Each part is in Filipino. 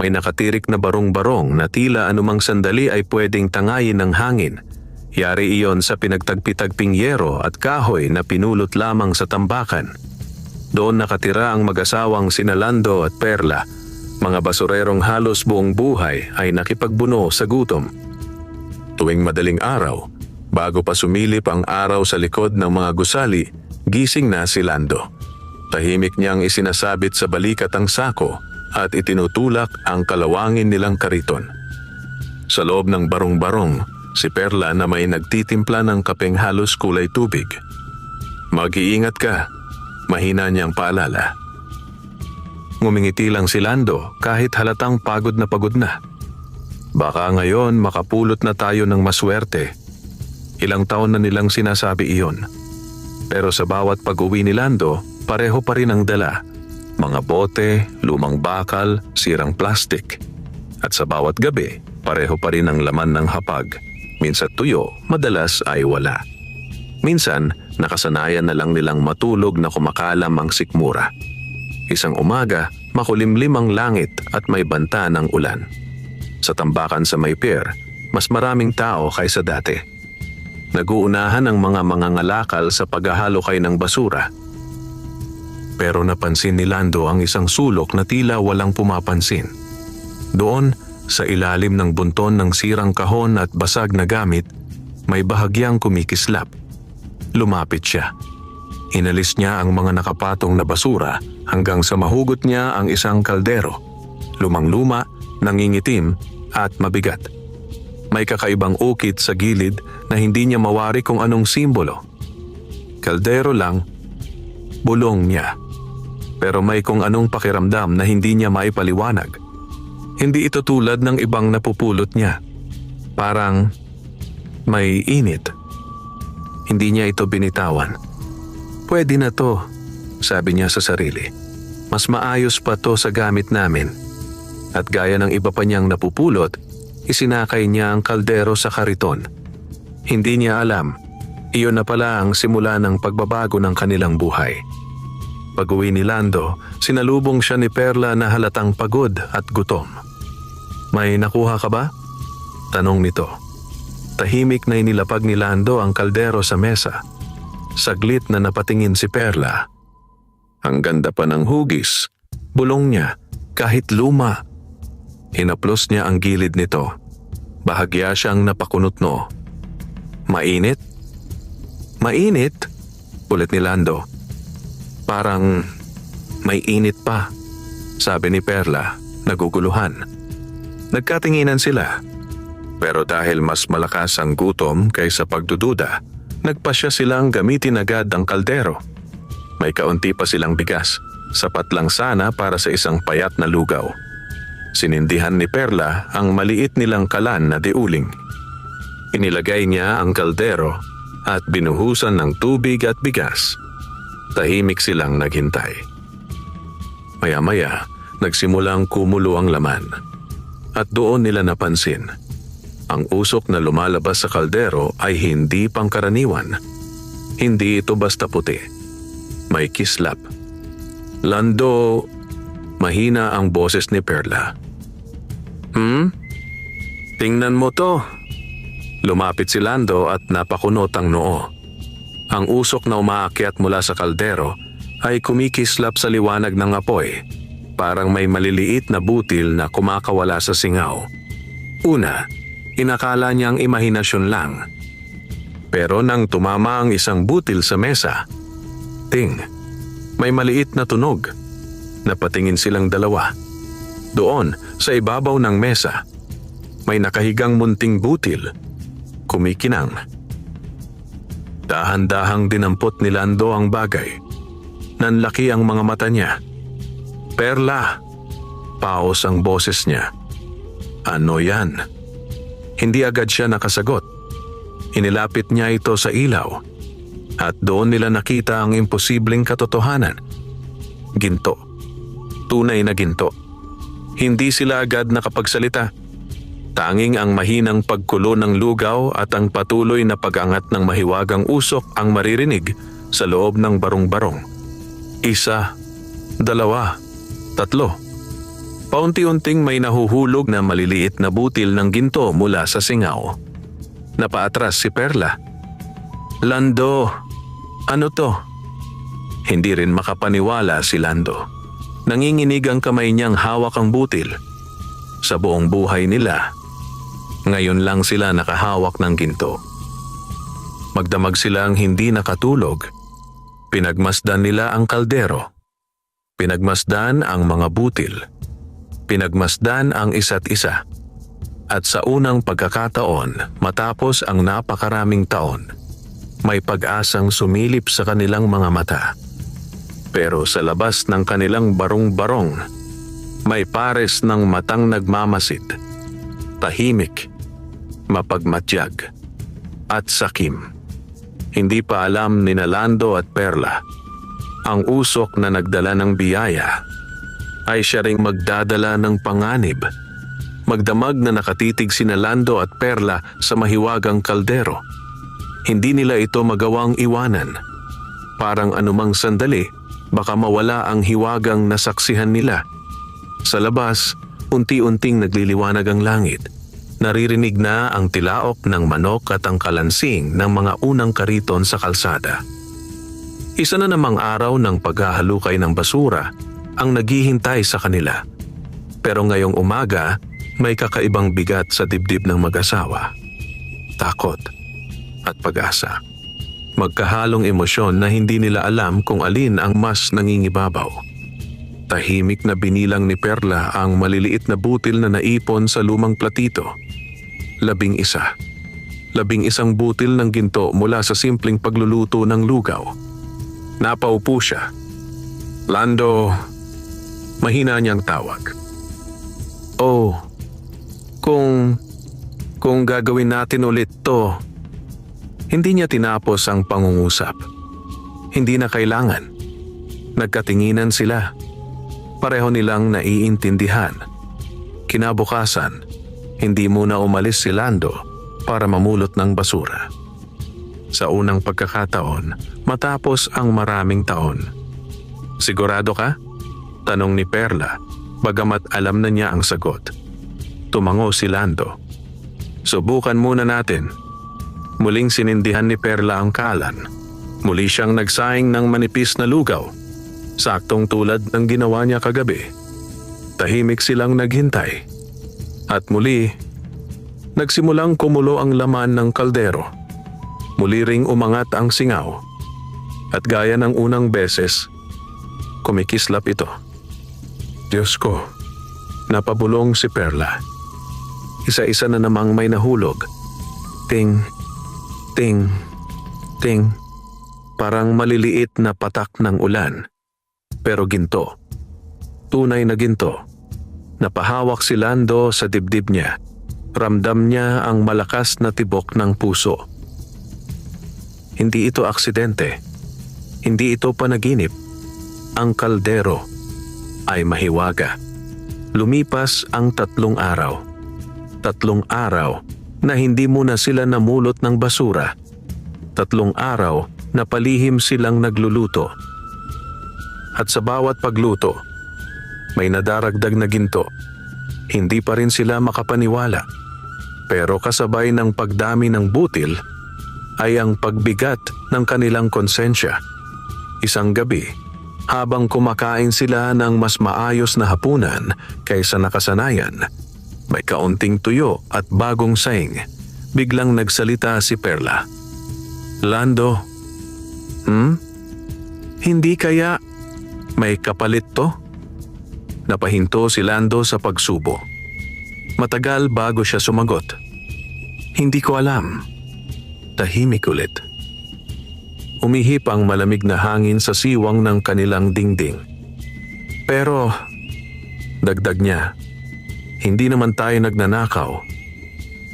May nakatirik na barong-barong na tila anumang sandali ay pwedeng tangayin ng hangin. Yari iyon sa pinagtagpi-tagping yero at kahoy na pinulot lamang sa tambakan. Doon nakatira ang mag-asawang sina Lando at Perla, mga basurerong halos buong buhay ay nakipagbuno sa gutom. Tuwing madaling araw, bago pa sumilip ang araw sa likod ng mga gusali, gising na si Lando. Tahimik niyang isinasabit sa balikat ang sako at itinutulak ang kalawangin nilang kariton. Sa loob ng barong-barong, si Perla na may nagtitimpla ng kapeng halos kulay tubig. Mag-iingat ka, mahina niyang paalala. Ngumingiti lang si Lando kahit halatang pagod na. Baka ngayon makapulot na tayo ng maswerte. Ilang taon na nilang sinasabi iyon. Pero sa bawat pag-uwi ni Lando, pareho pa rin ang dala. Mga bote, lumang bakal, sirang plastik. At sa bawat gabi, pareho pa rin ang laman ng hapag. Minsan tuyo, madalas ay wala. Minsan, nakasanayan na lang nilang matulog na kumakalam ang sikmura. Isang umaga, makulimlim ang langit at may banta ng ulan. Sa tambakan sa may pier, mas maraming tao kaysa dati. Naguunahan ang mga mangangalakal sa paghahalukay ng basura. Pero napansin ni Lando ang isang sulok na tila walang pumapansin. Doon, sa ilalim ng bunton ng sirang kahon at basag na gamit, may bahagyang kumikislap. Lumapit siya. Inalis niya ang mga nakapatong na basura hanggang sa mahugot niya ang isang kaldero. Lumang-luma, nangingitim at mabigat. May kakaibang ukit sa gilid na hindi niya mawari kung anong simbolo. Kaldero lang, bulong niya. Pero may kung anong pakiramdam na hindi niya maipaliwanag. Hindi ito tulad ng ibang napupulot niya. Parang may init. Hindi niya ito binitawan. Pwede na to, sabi niya sa sarili. Mas maayos pa to sa gamit namin. At gaya ng iba pa niyang napupulot, isinakay niya ang kaldero sa kariton. Hindi niya alam, iyon na pala ang simula ng pagbabago ng kanilang buhay. Pag-uwi ni Lando, sinalubong siya ni Perla na halatang pagod at gutom. May nakuha ka ba? Tanong nito. Tahimik na inilapag ni Lando ang kaldero sa mesa. Saglit na napatingin si Perla. Ang ganda pa ng hugis, bulong niya, kahit luma. Hinaplos niya ang gilid nito. Bahagya siyang napakunotno. Mainit? Mainit? Ulit ni Lando. Parang may init pa, sabi ni Perla, naguguluhan. Nagkatinginan sila. Pero dahil mas malakas ang gutom kaysa pagdududa, nagpasya silang gamitin agad ang kaldero. May kaunti pa silang bigas, sapat lang sana para sa isang payat na lugaw. Sinindihan ni Perla ang maliit nilang kalan na diuling. Inilagay niya ang kaldero at binuhusan ng tubig at bigas. Tahimik silang naghintay. Maya-maya, nagsimulang kumulo ang laman. At doon nila napansin, ang usok na lumalabas sa kaldero ay hindi pangkaraniwan. Hindi ito basta puti. May kislap. Lando, mahina ang boses ni Perla. Tingnan mo to. Lumapit si Lando at napakunot ang noo. Ang usok na umaakyat mula sa kaldero ay kumikislap sa liwanag ng apoy. Parang may maliliit na butil na kumakawala sa singaw. Una, inakala niyang imahinasyon lang. Pero nang tumama ang isang butil sa mesa, ting, may maliit na tunog. Napatingin silang dalawa. Doon, sa ibabaw ng mesa, may nakahigang munting butil. Kumikinang. Dahan-dahang dinampot ni Lando ang bagay. Nanlaki ang mga mata niya. Perla, paos ang boses niya. Ano yan? Hindi agad siya nakasagot. Inilapit niya ito sa ilaw. At doon nila nakita ang imposibleng katotohanan. Ginto. Tunay na ginto. Hindi sila agad nakapagsalita. Tanging ang mahinang pagkulo ng lugaw at ang patuloy na pag-angat ng mahiwagang usok ang maririnig sa loob ng barong-barong. Isa, dalawa, tatlo. Paunti-unting may nahuhulog na maliliit na butil ng ginto mula sa singaw. Napaatras si Perla. "Lando, ano to?" Hindi rin makapaniwala si Lando. Nanginginig ang kamay niyang hawak ang butil. Sa buong buhay nila, ngayon lang sila nakahawak ng ginto. Magdamag silang hindi nakatulog. Pinagmasdan nila ang kaldero. Pinagmasdan ang mga butil. Pinagmasdan ang isa't isa. At sa unang pagkakataon, matapos ang napakaraming taon, may pag-asang sumilip sa kanilang mga mata. Pero sa labas ng kanilang barong-barong, may pares ng matang nagmamasid, tahimik, mapagmatyag, at sakim. Hindi pa alam ni Lando at Perla ang usok na nagdala ng biyaya ay siya ring magdadala ng panganib. Magdamag na nakatitig sina Lando at Perla sa mahiwagang kaldero. Hindi nila ito magawang iwanan. Parang anumang sandali, baka mawala ang hiwagang nasaksihan nila. Sa labas, unti-unting nagliliwanag ang langit. Naririnig na ang tilaok ng manok at ang kalansing ng mga unang kariton sa kalsada. Isa na namang araw ng paghahalukay ng basura ang naghihintay sa kanila. Pero ngayong umaga, may kakaibang bigat sa dibdib ng mag-asawa. Takot at pag-asa. Magkahalong emosyon na hindi nila alam kung alin ang mas nangingibabaw. Tahimik na binilang ni Perla ang maliliit na butil na naipon sa lumang platito. 11. 11 butil ng ginto mula sa simpleng pagluluto ng lugaw. Napaupo siya. "Lando," mahina niyang tawag. "Oh, kung gagawin natin ulit to." Hindi niya tinapos ang pangungusap. Hindi na kailangan. Nagkatinginan sila. Pareho nilang naiintindihan. Kinabukasan, hindi muna umalis si Lando para mamulot ng basura. Sa unang pagkakataon, matapos ang maraming taon. "Sigurado ka?" tanong ni Perla, bagamat alam na niya ang sagot. Tumango si Lando. "Subukan muna natin." Muling sinindihan ni Perla ang kalan. Muli siyang nagsaing ng manipis na lugaw. Saktong tulad ng ginawa niya kagabi. Tahimik silang naghintay. At muli, nagsimulang kumulo ang laman ng kaldero. Muli ring umangat ang singaw. At gaya ng unang beses, kumikislap ito. Diyos ko, napabulong si Perla. Isa-isa na namang may nahulog. Ting, ting, ting. Parang maliliit na patak ng ulan. Pero ginto. Tunay na ginto. Napahawak si Lando sa dibdib niya. Ramdam niya ang malakas na tibok ng puso. Hindi ito aksidente. Hindi ito panaginip. Ang kaldero ay mahiwaga. Lumipas ang 3 araw. 3 araw na hindi muna sila namulot ng basura. 3 araw na palihim silang nagluluto. At sa bawat pagluto, may nadaragdag na ginto. Hindi pa rin sila makapaniwala. Pero kasabay ng pagdami ng butil ay ang pagbigat ng kanilang konsensya. Isang gabi, habang kumakain sila ng mas maayos na hapunan kaysa nakasanayan, may kaunting tuyo at bagong saing, biglang nagsalita si Perla. "Lando, hindi kaya may kapalit to?" Napahinto si Lando sa pagsubo. Matagal bago siya sumagot. "Hindi ko alam." Tahimik ulit. Umihip ang malamig na hangin sa siwang ng kanilang dingding. "Pero," dagdag niya, "hindi naman tayo nagnanakaw."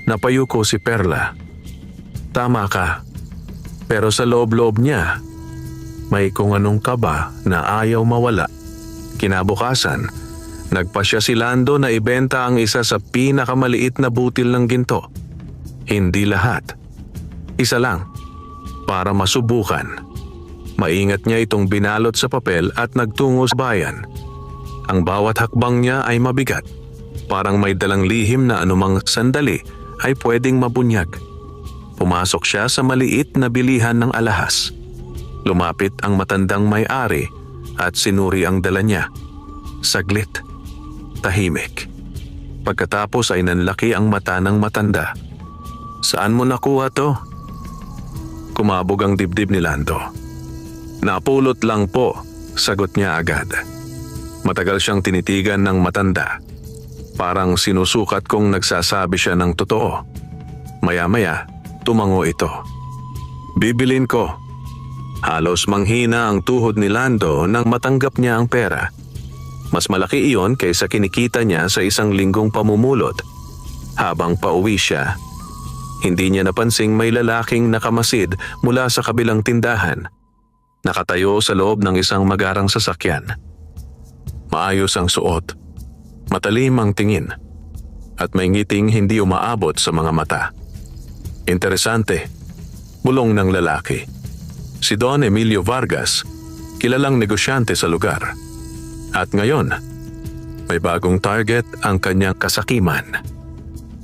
Napayuko si Perla. "Tama ka." Pero sa loob-loob niya, may kung anong kaba na ayaw mawala. Kinabukasan, nagpasya si Lando na ibenta ang isa sa pinakamaliit na butil ng ginto. Hindi lahat. Isa lang. Para masubukan. Maingat niya itong binalot sa papel at nagtungo sa bayan. Ang bawat hakbang niya ay mabigat. Parang may dalang lihim na anumang sandali ay pwedeng mabunyag. Pumasok siya sa maliit na bilihan ng alahas. Lumapit ang matandang may-ari at sinuri ang dala niya. Saglit. Tahimik. Pagkatapos ay nanlaki ang mata ng matanda. "Saan mo nakuha to?" Kumabog ang dibdib ni Lando. "Napulot lang po," sagot niya agad. Matagal siyang tinitigan ng matanda. Parang sinusukat kung nagsasabi siya ng totoo. Maya-maya, tumango ito. "Bibilin ko." Halos manghina ang tuhod ni Lando nang matanggap niya ang pera. Mas malaki iyon kaysa kinikita niya sa isang linggong pamumulot. Habang pauwi siya, hindi niya napansing may lalaking nakamasid mula sa kabilang tindahan. Nakatayo sa loob ng isang magarang sasakyan. Maayos ang suot, matalim ang tingin, at may ngiting hindi umaabot sa mga mata. Interesante, bulong ng lalaki. Si Don Emilio Vargas, kilalang negosyante sa lugar. At ngayon, may bagong target ang kanyang kasakiman.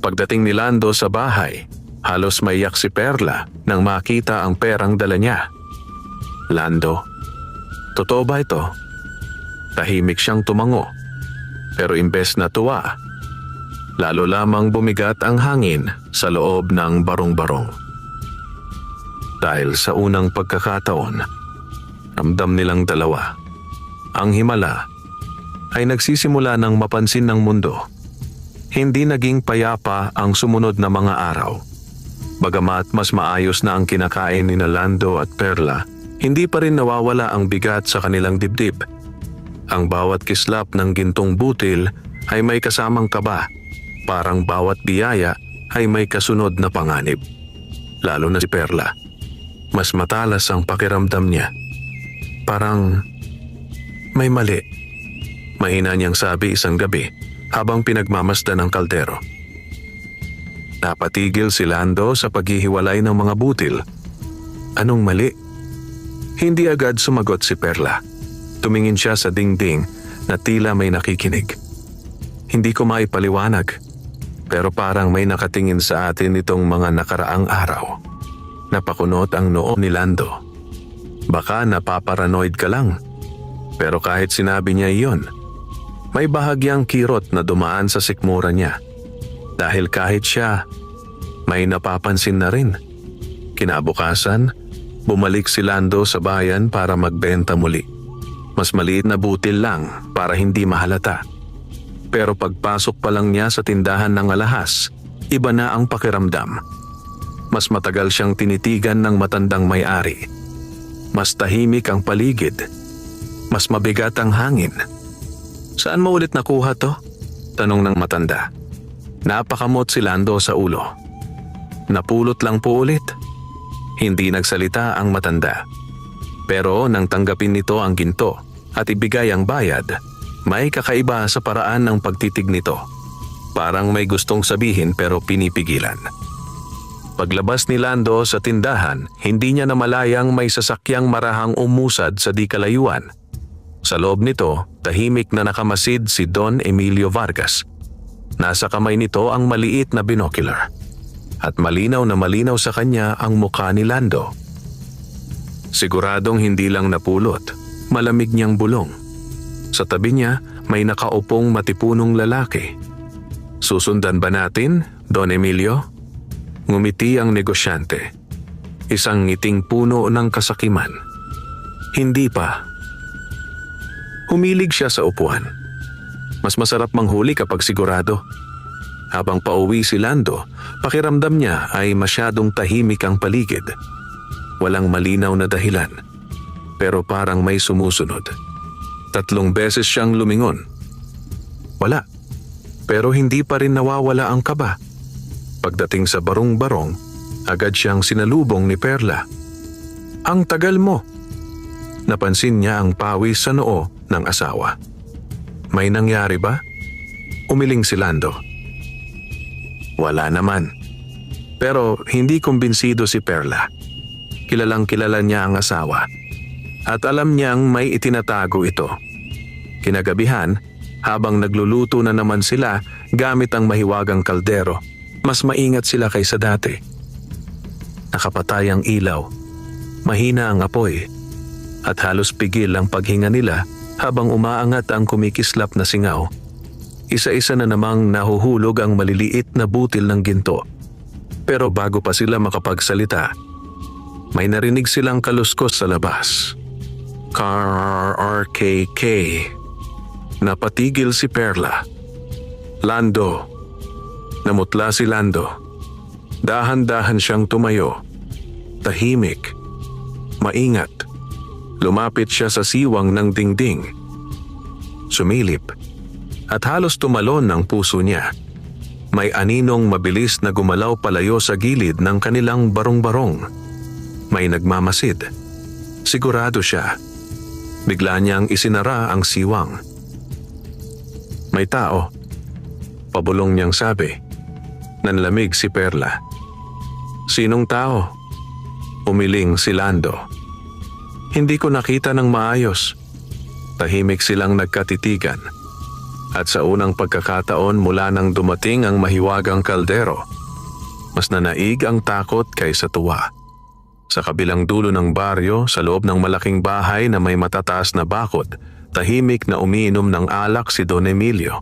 Pagdating ni Lando sa bahay, halos maiyak si Perla nang makita ang perang dala niya. "Lando, totoo ba ito?" Tahimik siyang tumango, pero imbes na tuwa, lalo lamang bumigat ang hangin sa loob ng barong-barong. Dahil sa unang pagkakataon, ramdam nilang dalawa. Ang himala ay nagsisimula ng mapansin ng mundo. Hindi naging payapa ang sumunod na mga araw. Bagamat mas maayos na ang kinakain ni Lando at Perla, hindi pa rin nawawala ang bigat sa kanilang dibdib. Ang bawat kislap ng gintong butil ay may kasamang kaba, parang bawat biyaya ay may kasunod na panganib. Lalo na si Perla. Mas matalas ang pakiramdam niya. Parang may mali. Mahina niyang sabi isang gabi habang pinagmamasdan ng kaldero. Napatigil si Lando sa paghihiwalay ng mga butil. Anong mali? Hindi agad sumagot si Perla. Tumingin siya sa dingding na tila may nakikinig. Hindi ko maipaliwanag, pero parang may nakatingin sa atin itong mga nakaraang araw. Napakunot ang noo ni Lando. Baka napaparanoid ka lang. Pero kahit sinabi niya iyon, may bahagyang kirot na dumaan sa sikmura niya. Dahil kahit siya, may napapansin na rin. Kinabukasan, bumalik si Lando sa bayan para magbenta muli. Mas maliit na butil lang para hindi mahalata. Pero pagpasok pa lang niya sa tindahan ng alahas, iba na ang pakiramdam. Mas matagal siyang tinitigan ng matandang may-ari. Mas tahimik ang paligid. Mas mabigat ang hangin. "Saan mo ulit nakuha to?" tanong ng matanda. Napakamot si Lando sa ulo. "Napulot lang po ulit." Hindi nagsalita ang matanda. Pero nang tanggapin nito ang ginto at ibigay ang bayad, may kakaiba sa paraan ng pagtitig nito. Parang may gustong sabihin pero pinipigilan. Paglabas ni Lando sa tindahan, hindi niya namalayang may sasakyang marahang umusad sa di kalayuan. Sa loob nito, tahimik na nakamasid si Don Emilio Vargas. Nasa kamay nito ang maliit na binocular. At malinaw na malinaw sa kanya ang mukha ni Lando. Siguradong hindi lang napulot, malamig niyang bulong. Sa tabi niya may nakaupong matipunong lalaki. "Susundan ba natin, Don Emilio?" Ngumiti ang negosyante. Isang ngiting puno ng kasakiman. "Hindi pa." Humilig siya sa upuan. Mas masarap manghuli kapag sigurado. Habang pauwi si Lando, pakiramdam niya ay masyadong tahimik ang paligid. Walang malinaw na dahilan, pero parang may sumusunod. 3 beses siyang lumingon. Wala, pero hindi pa rin nawawala ang kaba. Pagdating sa barong-barong, agad siyang sinalubong ni Perla. "Ang tagal mo." Napansin niya ang pawis sa noo ng asawa. "May nangyari ba?" Umiling si Lando. "Wala naman." Pero hindi kumbinsido si Perla. Kilalang kilala niya ang asawa. At alam niyang may itinatago ito. Kinagabihan, Habang nagluluto na naman sila gamit ang mahiwagang kaldero, mas maingat sila kaysa dati. Nakapatay ang ilaw, mahina ang apoy, at halos pigil ang paghinga nila habang umaangat ang kumikislap na singaw. Isa-isa na namang nahuhulog ang maliliit na butil ng ginto. Pero bago pa sila makapagsalita, may narinig silang kaluskos sa labas. KRRKK. Napatigil si Perla. Lando. Namutla si Lando. Dahan-dahan siyang tumayo. Tahimik. Maingat. Lumapit siya sa siwang ng dingding. Sumilip. At halos tumalon ang puso niya. May aninong mabilis na gumalaw palayo sa gilid ng kanilang barong-barong. May nagmamasid. Sigurado siya. Bigla niyang isinara ang siwang. May tao. Pabulong niyang sabi. Nanlamig si Perla. Sinong tao? Umiling si Lando. Hindi ko nakita ng maayos. Tahimik silang nagkatitigan. At sa unang pagkakataon mula nang dumating ang mahiwagang kaldero, mas nanaig ang takot kaysa tuwa. Sa kabilang dulo ng baryo, sa loob ng malaking bahay na may matataas na bakod, tahimik na umiinom ng alak si Don Emilio.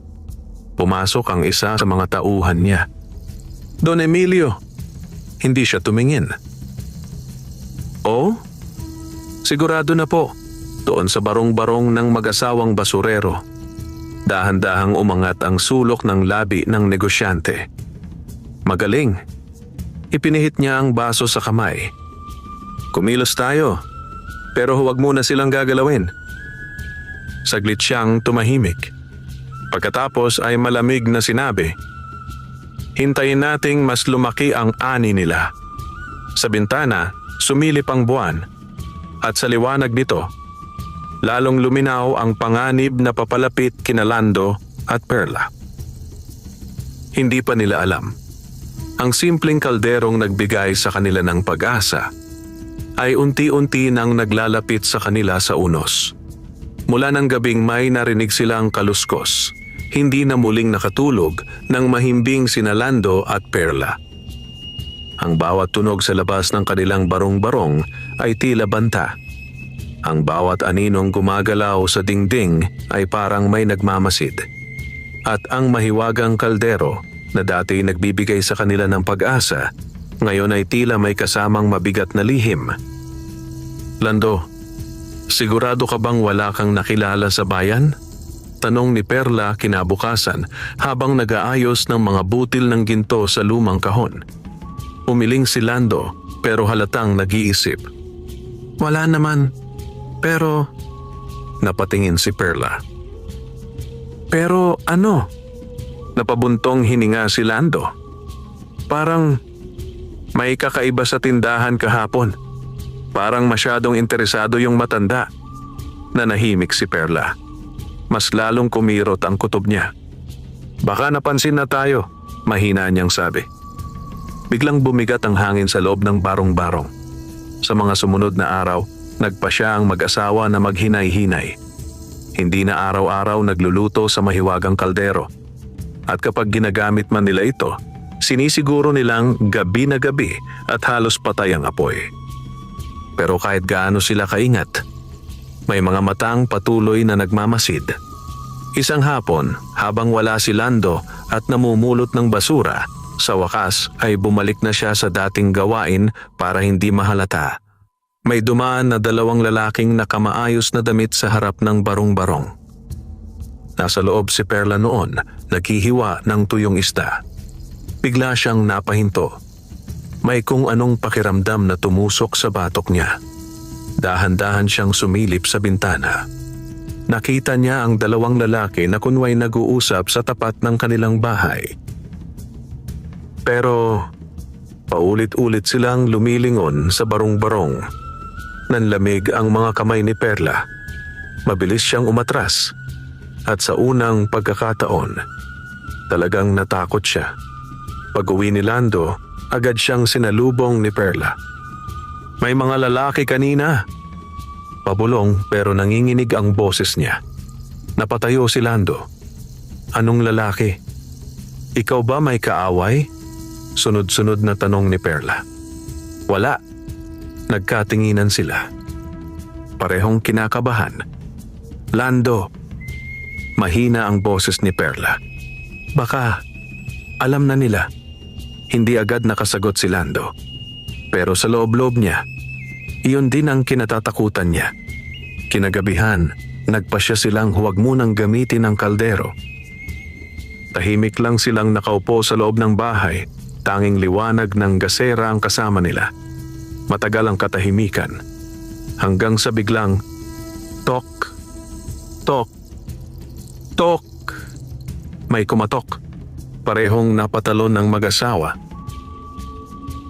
Pumasok ang isa sa mga tauhan niya. Don Emilio! Hindi siya tumingin. Oh? Sigurado na po, doon sa barong-barong ng mag-asawang basurero. Dahan-dahang umangat ang sulok ng labi ng negosyante. Magaling. Ipinihit niya ang baso sa kamay. Kumilos tayo, pero huwag muna silang gagalawin. Saglit siyang tumahimik. Pagkatapos ay malamig na sinabi, hintayin nating mas lumaki ang ani nila. Sa bintana, sumilip ang buwan, at sa liwanag nito, lalong luminaw ang panganib na papalapit kina Lando at Perla. Hindi pa nila alam. Ang simpleng kalderong nagbigay sa kanila ng pag-asa ay unti-unti nang naglalapit sa kanila sa unos. Mula ng gabing may narinig silang kaluskos, hindi na muling nakatulog nang mahimbing sina Lando at Perla. Ang bawat tunog sa labas ng kanilang barong-barong ay tila banta. Ang bawat aninong gumagalaw sa dingding ay parang may nagmamasid. At ang mahiwagang kaldero na dati nagbibigay sa kanila ng pag-asa, ngayon ay tila may kasamang mabigat na lihim. Lando, sigurado ka bang wala kang nakilala sa bayan? Tanong ni Perla kinabukasan habang nag-aayos ng mga butil ng ginto sa lumang kahon. Umiling si Lando pero halatang nag-iisip. Wala naman. Pero, napatingin si Perla. Pero ano? Napabuntong hininga si Lando. Parang may kakaiba sa tindahan kahapon. Parang masyadong interesado yung matanda. Nanahimik si Perla. Mas lalong kumirot ang kutob niya. Baka napansin na tayo, mahina niyang sabi. Biglang bumigat ang hangin sa loob ng barong-barong. Sa mga sumunod na araw, nagpa siya ang mag-asawa na maghinay-hinay. Hindi na araw-araw nagluluto sa mahiwagang kaldero. At kapag ginagamit man nila ito, sinisiguro nilang gabi na gabi at halos patay ang apoy. Pero kahit gaano sila kaingat, may mga matang patuloy na nagmamasid. Isang hapon, habang wala si Lando at namumulot ng basura, sa wakas ay bumalik na siya sa dating gawain para hindi mahalata. May dumaan na dalawang lalaking nakamaayos na damit sa harap ng barong-barong. Nasa loob si Perla noon, naghihiwa ng tuyong isda. Bigla siyang napahinto. May kung anong pakiramdam na tumusok sa batok niya. Dahan-dahan siyang sumilip sa bintana. Nakita niya ang dalawang lalaki na kunway nag-uusap sa tapat ng kanilang bahay. Pero paulit-ulit silang lumilingon sa barong-barong. Nanlamig ang mga kamay ni Perla. Mabilis siyang umatras. At sa unang pagkakataon, talagang natakot siya. Pag-uwi ni Lando, agad siyang sinalubong ni Perla. May mga lalaki kanina. Pabulong pero nanginginig ang boses niya. Napatayo si Lando. Anong lalaki? Ikaw ba may kaaway? Sunod-sunod na tanong ni Perla. Wala. Nagkatinginan sila. Parehong kinakabahan. Lando. Mahina ang boses ni Perla. Baka alam na nila. Hindi agad nakasagot si Lando. Pero sa loob-loob niya, iyon din ang kinatatakutan niya. Kinagabihan, nagpasya silang huwag munang gamitin ang kaldero. Tahimik lang silang nakaupo sa loob ng bahay, tanging liwanag ng gasera ang kasama nila. Matagal ang katahimikan, hanggang sa biglang, tok, tok, tok. May kumatok. Parehong napatalon ng mag-asawa.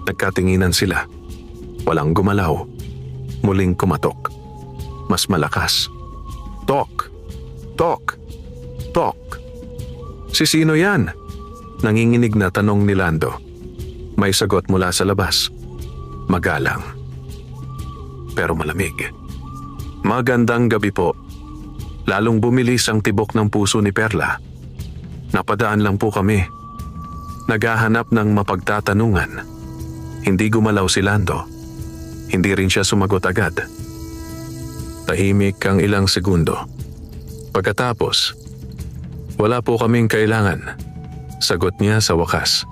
Nagkatinginan sila. Walang gumalaw. Muling kumatok. Mas malakas. Tok, tok, tok. Si sino yan? Nanginginig na tanong ni Lando. May sagot mula sa labas. Magalang. Pero malamig. Magandang gabi po. Lalong bumilis ang tibok ng puso ni Perla. Napadaan lang po kami. Naghahanap ng mapagtatanungan. Hindi gumalaw si Lando. Hindi rin siya sumagot agad. Tahimik ang ilang segundo. Pagkatapos, wala po kaming kailangan. Sagot niya sa wakas.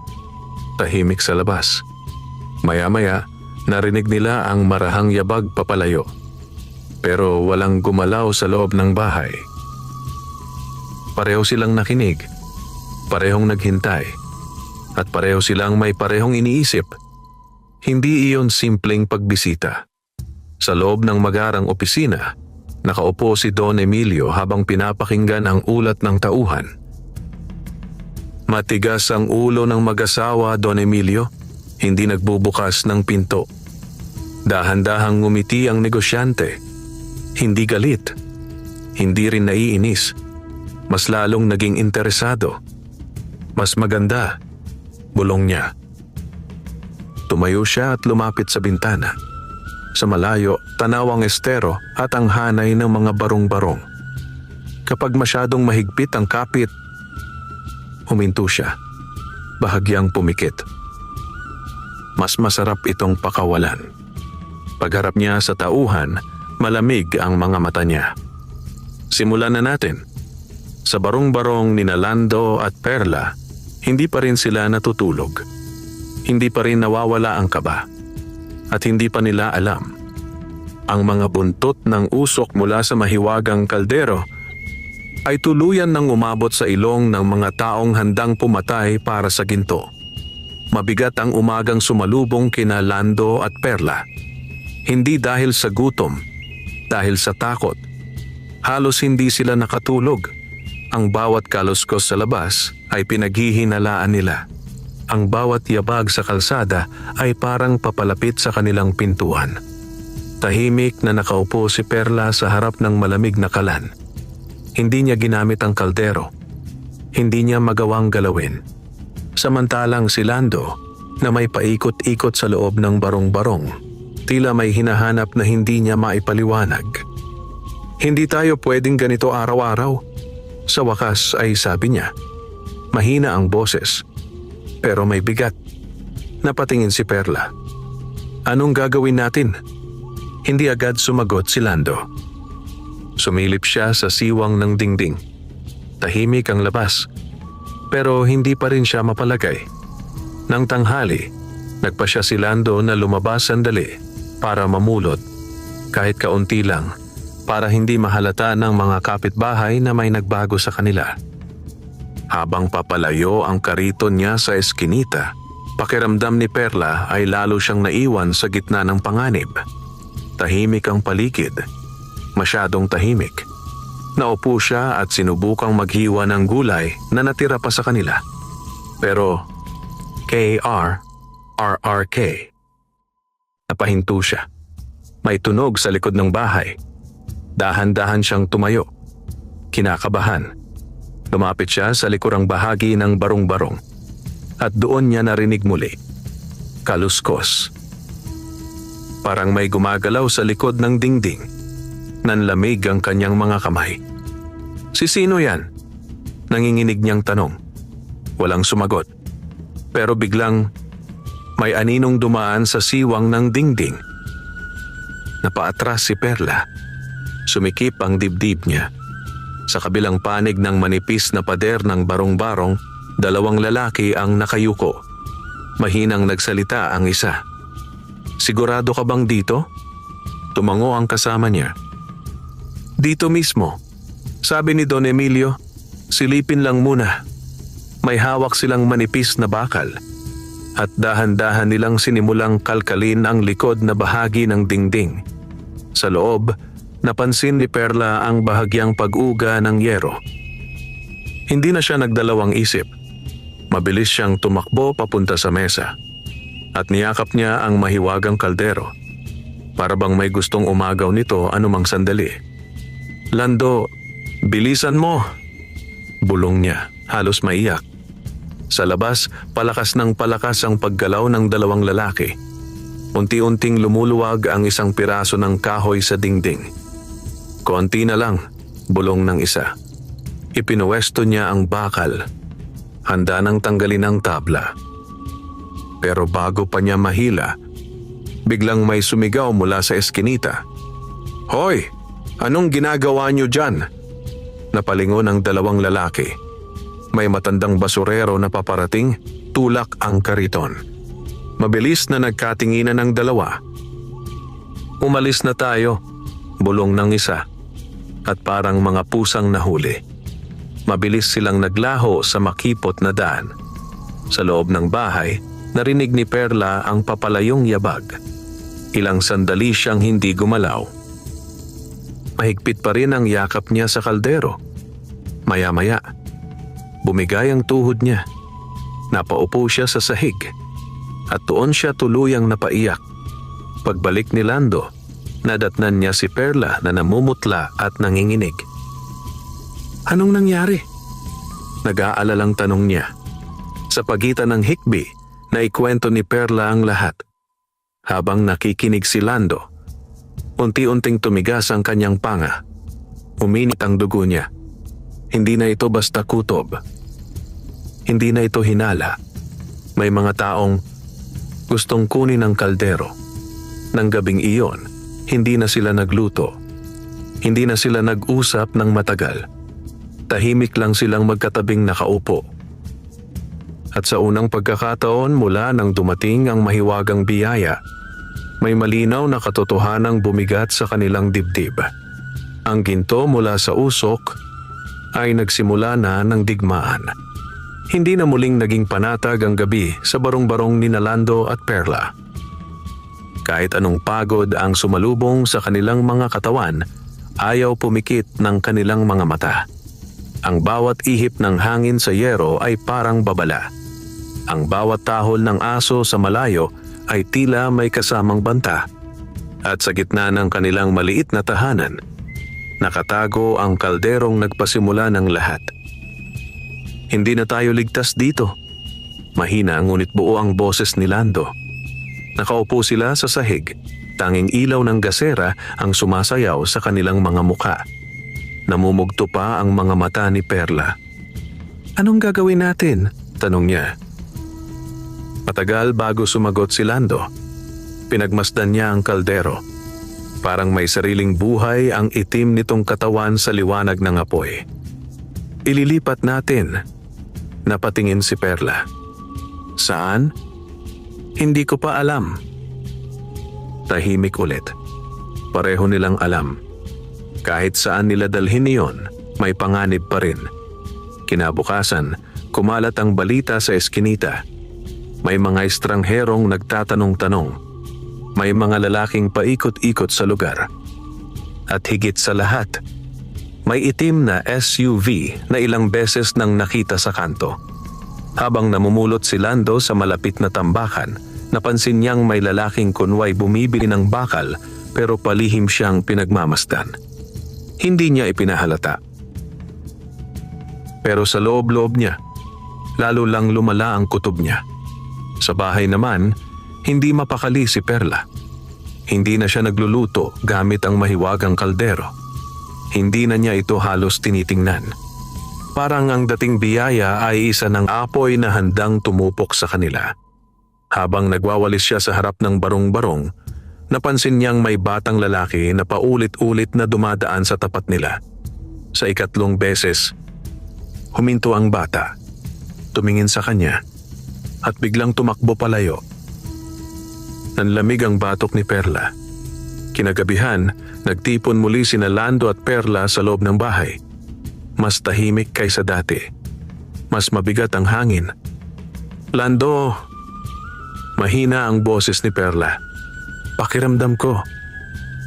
Tahimik sa labas. Maya-maya, narinig nila ang marahang yabag papalayo. Pero walang gumalaw sa loob ng bahay. Pareho silang nakinig. Parehong naghintay. At pareho silang may parehong iniisip. Hindi iyon simpleng pagbisita. Sa loob ng magarang opisina, nakaupo si Don Emilio habang pinapakinggan ang ulat ng tauhan. Matigas ang ulo ng mag-asawa, Don Emilio. Hindi nagbubukas ng pinto. Dahan-dahang ngumiti ang negosyante. Hindi galit. Hindi rin naiinis. Mas lalong naging interesado. Mas maganda. Bulong niya. Tumayo siya at lumapit sa bintana. Sa malayo, tanaw ang estero at ang hanay ng mga barong-barong. Kapag masyadong mahigpit ang kapit, huminto siya. Bahagyang pumikit. Mas masarap itong pakawalan. Pagharap niya sa tauhan, malamig ang mga mata niya. Simulan na natin. Sa barong-barong ni Lando at Perla, hindi pa rin sila natutulog. Hindi pa rin nawawala ang kaba. At hindi pa nila alam. Ang mga buntot ng usok mula sa mahiwagang kaldero ay tuluyan nang umabot sa ilong ng mga taong handang pumatay para sa ginto. Mabigat ang umagang sumalubong kina Lando at Perla. Hindi dahil sa gutom, dahil sa takot. Halos hindi sila nakatulog. Ang bawat kaluskos sa labas ay pinaghihinalaan nila. Ang bawat yabag sa kalsada ay parang papalapit sa kanilang pintuan. Tahimik na nakaupo si Perla sa harap ng malamig na kalan. Hindi niya ginamit ang kaldero. Hindi niya magawang galawin. Samantalang si Lando, na may paikot-ikot sa loob ng barong-barong, tila may hinahanap na hindi niya maipaliwanag. Hindi tayo pwedeng ganito araw-araw. Sa wakas ay sabi niya. Mahina ang boses, pero may bigat. Napatingin si Perla. Anong gagawin natin? Hindi agad sumagot si Lando. Sumilip siya sa siwang ng dingding. Tahimik ang labas, pero hindi pa rin siya mapalagay. Nang tanghali, nagpa siya si Lando na lumabas sandali para mamulot, kahit kaunti lang, para hindi mahalata ng mga kapitbahay na may nagbago sa kanila. Habang papalayo ang kariton niya sa eskinita, pakiramdam ni Perla ay lalo siyang naiwan sa gitna ng panganib. Tahimik ang paligid. Masyadong tahimik. Naupo siya at sinubukang maghiwa ng gulay na natira pa sa kanila. Pero KRRRK. Napahinto siya. May tunog sa likod ng bahay. Dahan-dahan siyang tumayo. Kinakabahan. Lumapit siya sa likurang bahagi ng barong-barong. At doon niya narinig muli. Kaluskos. Parang may gumagalaw sa likod ng dingding. Nanlamig ang kanyang mga kamay. Si sino yan? nanginginig niyang tanong. Walang sumagot. Pero biglang may aninong dumaan sa siwang ng dingding. Napaatras si Perla. Sumikip ang dibdib niya. Sa kabilang panig ng manipis na pader ng barong-barong, dalawang lalaki ang nakayuko. Mahinang nagsalita ang isa. Sigurado ka bang dito? Tumango ang kasama niya. Dito mismo. Sabi ni Don Emilio, silipin lang muna. May hawak silang manipis na bakal. At dahan-dahan nilang sinimulang kalkalin ang likod na bahagi ng dingding. Sa loob, napansin ni Perla ang bahagyang pag-uga ng yero. Hindi na siya nagdalawang isip. Mabilis siyang tumakbo papunta sa mesa. At niyakap niya ang mahiwagang kaldero. Para bang may gustong umagaw nito anumang sandali. Lando, bilisan mo! Bulong niya, halos maiyak. Sa labas, palakas ng palakas ang paggalaw ng dalawang lalaki. Unti-unting lumuluwag ang isang piraso ng kahoy sa dingding. Konti na lang, bulong ng isa. Ipinuwesto niya ang bakal. Handa nang tanggalin ang tabla. Pero bago pa niya mahila, biglang may sumigaw mula sa eskinita. Hoy! Anong ginagawa niyo dyan? Napalingon ang dalawang lalaki. May matandang basurero na paparating, tulak ang kariton. Mabilis na nagkatinginan ng dalawa. Umalis na tayo, bulong ng isa. At parang mga pusang nahuli. Mabilis silang naglaho sa makipot na daan. Sa loob ng bahay, narinig ni Perla ang papalayong yabag. Ilang sandali siyang hindi gumalaw. Mahigpit pa rin ang yakap niya sa kaldero. Maya-maya, bumigay ang tuhod niya. Napaupo siya sa sahig. At doon siya tuluyang napaiyak. Pagbalik ni Lando, nadatnan niya si Perla na namumutla at nanginginig. Anong nangyari? Nag-aalalang tanong niya. Sa pagitan ng hikbi, naikwento ni Perla ang lahat. Habang nakikinig si Lando, unti-unting tumigas ang kanyang panga. Uminit ang dugo niya. Hindi na ito basta kutob. Hindi na ito hinala. May mga taong gustong kunin ang kaldero. Nang gabing iyon, hindi na sila nagluto. Hindi na sila nag-usap ng matagal. Tahimik lang silang magkatabing nakaupo. At sa unang pagkakataon mula nang dumating ang mahiwagang biyaya, may malinaw na katotohanang bumigat sa kanilang dibdib. Ang ginto mula sa usok ay nagsimula na ng digmaan. Hindi na muling naging panatag ang gabi sa barong-barong ni Lando at Perla. Kahit anong pagod ang sumalubong sa kanilang mga katawan, ayaw pumikit ng kanilang mga mata. Ang bawat ihip ng hangin sa yero ay parang babala. Ang bawat tahol ng aso sa malayo ay tila may kasamang banta. At sa gitna ng kanilang maliit na tahanan, nakatago ang kalderong nagpasimula ng lahat. Hindi na tayo ligtas dito. Mahina ngunit buo ang boses ni Lando. Nakaupo sila sa sahig. Tanging ilaw ng gasera ang sumasayaw sa kanilang mga mukha. Namumugto pa ang mga mata ni Perla. Anong gagawin natin? Tanong niya. Matagal bago sumagot si Lando. Pinagmasdan niya ang kaldero. Parang may sariling buhay ang itim nitong katawan sa liwanag ng apoy. Ililipat natin. Napatingin si Perla. Saan? Hindi ko pa alam. Tahimik ulit. Pareho nilang alam. Kahit saan nila dalhin iyon, may panganib pa rin. Kinabukasan, kumalat ang balita sa eskinita. May mga estrangherong nagtatanong-tanong. May mga lalaking paikot-ikot sa lugar. At higit sa lahat, may itim na SUV na ilang beses nang nakita sa kanto. Habang namumulot si Lando sa malapit na tambakan, napansin niyang may lalaking kunway bumibili ng bakal pero palihim siyang pinagmamasdan. Hindi niya ipinahalata. Pero sa loob-loob niya, lalo lang lumala ang kutob niya. Sa bahay naman, hindi mapakali si Perla. Hindi na siya nagluluto gamit ang mahiwagang kaldero. Hindi na niya ito halos tinitingnan. Parang ang dating biyaya ay isa ng apoy na handang tumupok sa kanila. Habang nagwawalis siya sa harap ng barong-barong, napansin niyang may batang lalaki na paulit-ulit na dumadaan sa tapat nila. Sa ikatlong beses, huminto ang bata, tumingin sa kanya, at biglang tumakbo palayo. Nanlamig ang batok ni Perla. Kinagabihan, nagtipon muli sina Lando at Perla sa loob ng bahay. Mas tahimik kaysa dati. Mas mabigat ang hangin. "Lando!" Mahina ang boses ni Perla. "Pakiramdam ko.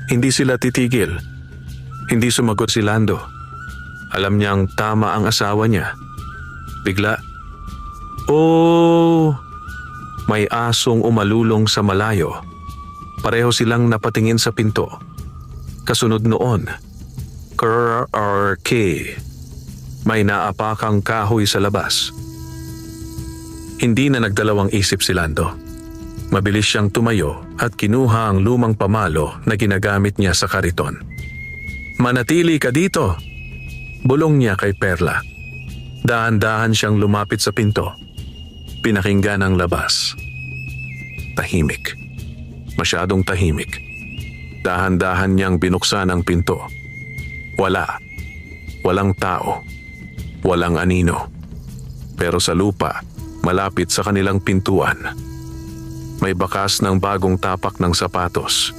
Hindi sila titigil." Hindi sumagot si Lando. Alam niyang tama ang asawa niya. Bigla, "Oh!" May asong umalulong sa malayo. Pareho silang napatingin sa pinto. Kasunod noon, K. May naapakang kahoy sa labas. Hindi na nagdalawang isip si Lando. Mabilis siyang tumayo at kinuha ang lumang pamalo na ginagamit niya sa kariton. "Manatili ka dito!" Bulong niya kay Perla. Dahan-dahan siyang lumapit sa pinto. Pinakinggan ang labas. Tahimik. Masyadong tahimik. Dahan-dahan niyang binuksan ang pinto. Wala. Walang tao. Walang anino. Pero sa lupa, malapit sa kanilang pintuan, may bakas ng bagong tapak ng sapatos.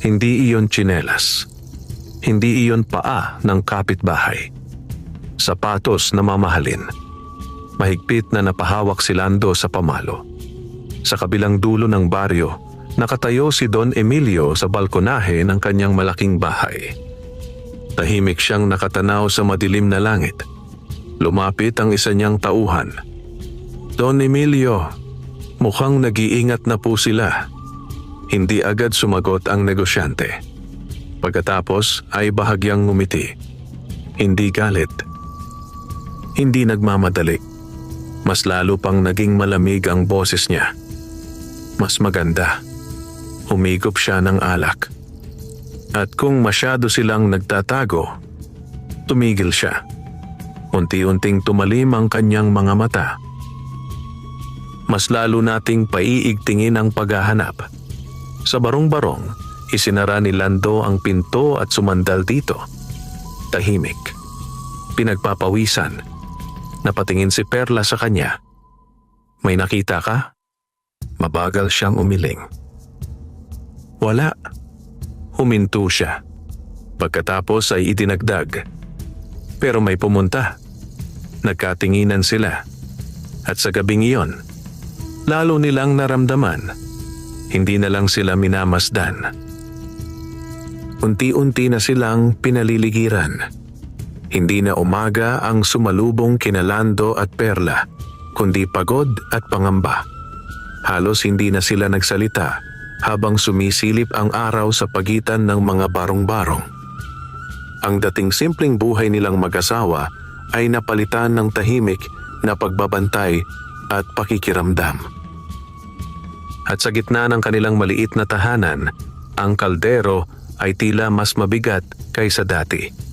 Hindi iyon tsinelas. Hindi iyon paa ng kapitbahay. Sapatos na mamahalin. Mahigpit na napahawak si Lando sa pamalo. Sa kabilang dulo ng baryo, nakatayo si Don Emilio sa balkonahe ng kanyang malaking bahay. Tahimik siyang nakatanaw sa madilim na langit. Lumapit ang isa niyang tauhan. "Don Emilio, mukhang nag-iingat na po sila." Hindi agad sumagot ang negosyante. Pagkatapos ay bahagyang ngumiti. Hindi galit. Hindi nagmamadali. Mas lalo pang naging malamig ang boses niya. Mas maganda. Humigop siya ng alak. At kung masyado silang nagtatago, tumigil siya. Unti-unting tumalim ang kanyang mga mata. Mas lalo nating paiigtingin ang paghahanap. Sa barong-barong, isinara ni Lando ang pinto at sumandal dito. Tahimik. Pinagpapawisan. Napatingin si Perla sa kanya. "May nakita ka?" Mabagal siyang umiling. "Wala." Huminto siya. Pagkatapos ay idinagdag. "Pero may pumunta." Nagkatinginan sila. At sa gabing iyon, lalo nilang naramdaman. Hindi na lang sila minamasdan. Unti-unti na silang pinaliligiran. Hindi na umaga ang sumalubong kina Lando at Perla, kundi pagod at pangamba. Halos hindi na sila nagsalita habang sumisilip ang araw sa pagitan ng mga barong-barong. Ang dating simpleng buhay nilang mag-asawa ay napalitan ng tahimik na pagbabantay at pakikiramdam. At sa gitna ng kanilang maliit na tahanan, ang kaldero ay tila mas mabigat kaysa dati.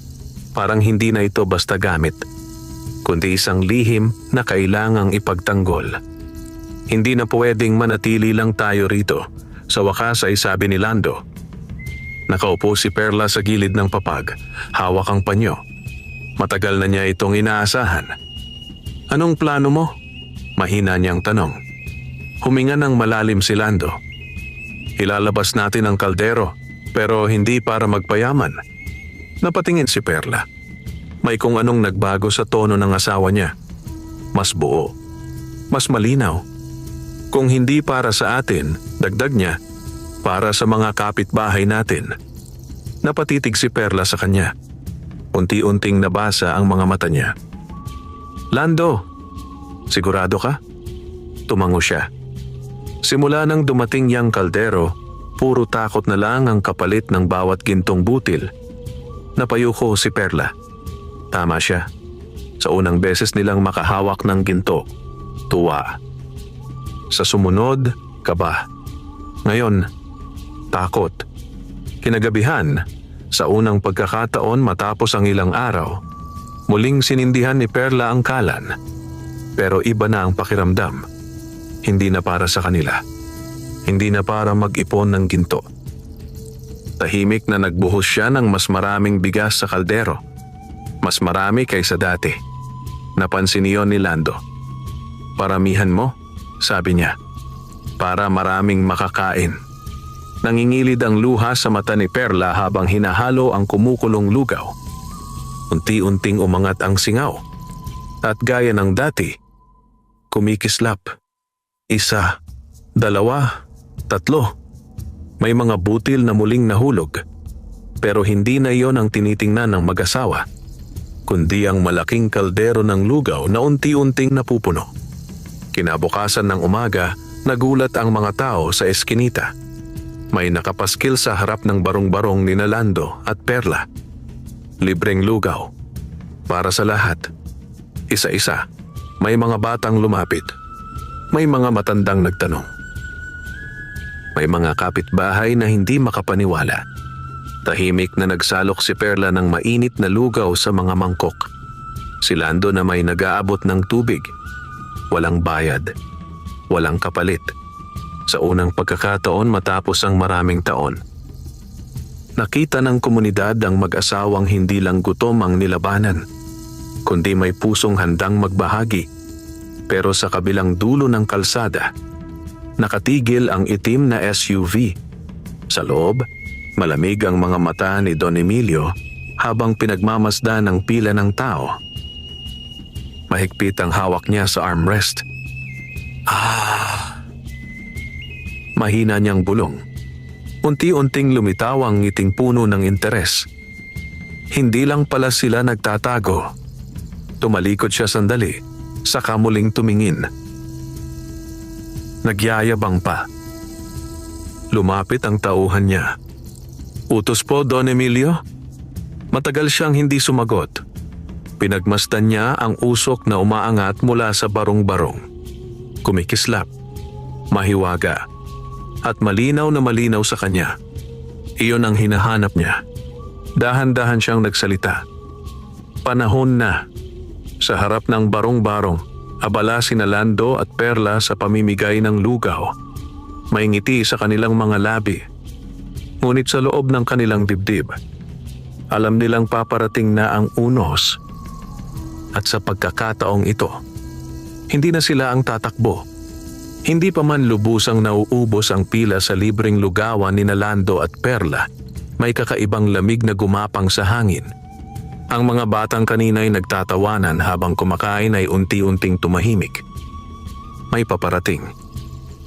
Parang hindi na ito basta gamit, kundi isang lihim na kailangang ipagtanggol. Hindi na pwedeng manatili lang tayo rito. Sa wakas ay sabi ni Lando. Nakaupo si Perla sa gilid ng papag, hawak ang panyo. Matagal na niya itong inaasahan. "Anong plano mo?" Mahina niyang tanong. Huminga ng malalim si Lando. "Ilalabas natin ang kaldero, pero hindi para magpayaman." Napatingin si Perla. May kung anong nagbago sa tono ng asawa niya. Mas buo. Mas malinaw. Kung hindi para sa atin, dagdag niya, para sa mga kapitbahay natin. Napatitig si Perla sa kanya. Unti-unting nabasa ang mga mata niya. "Lando, sigurado ka?" Tumango siya. Simula nang dumating yang kaldero, puro takot na lang ang kapalit ng bawat gintong butil. Napayuko si Perla. Tama siya. Sa unang beses nilang makahawak ng ginto, tuwa. Sa sumunod, kaba. Ngayon, takot. Kinagabihan, sa unang pagkakataon matapos ang ilang araw, Muling sinindihan ni Perla ang kalan. Pero iba na ang pakiramdam. Hindi na para sa kanila. Hindi na para mag-ipon ng ginto. Tahimik na nagbuhos siya ng mas maraming bigas sa kaldero. Mas marami kaysa dati. Napansin niyon ni Lando. "Paramihan mo," sabi niya. "Para maraming makakain." Nangingilid ang luha sa mata ni Perla habang hinahalo ang kumukulong lugaw. Unti-unting umangat ang singaw. At gaya ng dati, kumikislap. 1, 2, 3. May mga butil na muling nahulog. Pero hindi na iyon ang tinitingnan ng mag-asawa, kundi ang malaking kaldero ng lugaw na unti-unting napupuno. Kinabukasan ng umaga, nagulat ang mga tao sa eskinita. May nakapaskil sa harap ng barong-barong ni Lando at Perla. Libreng lugaw. Para sa lahat. Isa-isa. May mga batang lumapit. May mga matandang nagtanong. May mga kapitbahay na hindi makapaniwala. Tahimik na nagsalok si Perla ng mainit na lugaw sa mga mangkok. Si Lando na may nag-aabot ng tubig. Walang bayad. Walang kapalit. Sa unang pagkakataon matapos ang maraming taon. Nakita ng komunidad ang mag-asawang hindi lang gutom ang nilabanan, kundi may pusong handang magbahagi. Pero sa kabilang dulo ng kalsada, nakatigil ang itim na SUV. Sa loob, malamig ang mga mata ni Don Emilio habang pinagmamasdan ng pila ng tao. Mahigpit ang hawak niya sa armrest. Mahina niyang bulong. Unti-unting lumitaw ang ngiting puno ng interes. Hindi lang pala sila nagtatago. Tumalikod siya sandali, saka muling tumingin. Nagyayabang pa. Lumapit ang tauhan niya. "Utos po, Don Emilio?" Matagal siyang hindi sumagot. Pinagmasdan niya ang usok na umaangat mula sa barong-barong. Kumikislap, mahiwaga, at malinaw na malinaw sa kanya. Iyon ang hinahanap niya. Dahan-dahan siyang nagsalita. Panahon na. Sa harap ng barong-barong, abala sina Lando at Perla sa pamimigay ng lugaw. May ngiti sa kanilang mga labi. Ngunit sa loob ng kanilang dibdib, alam nilang paparating na ang unos. At sa pagkakataong ito, hindi na sila ang tatakbo. Hindi pa man lubusang nauubos ang pila sa libreng lugawan ni Lando at Perla, may kakaibang lamig na gumapang sa hangin. Ang mga batang kanina'y nagtatawanan habang kumakain ay unti-unting tumahimik. May paparating.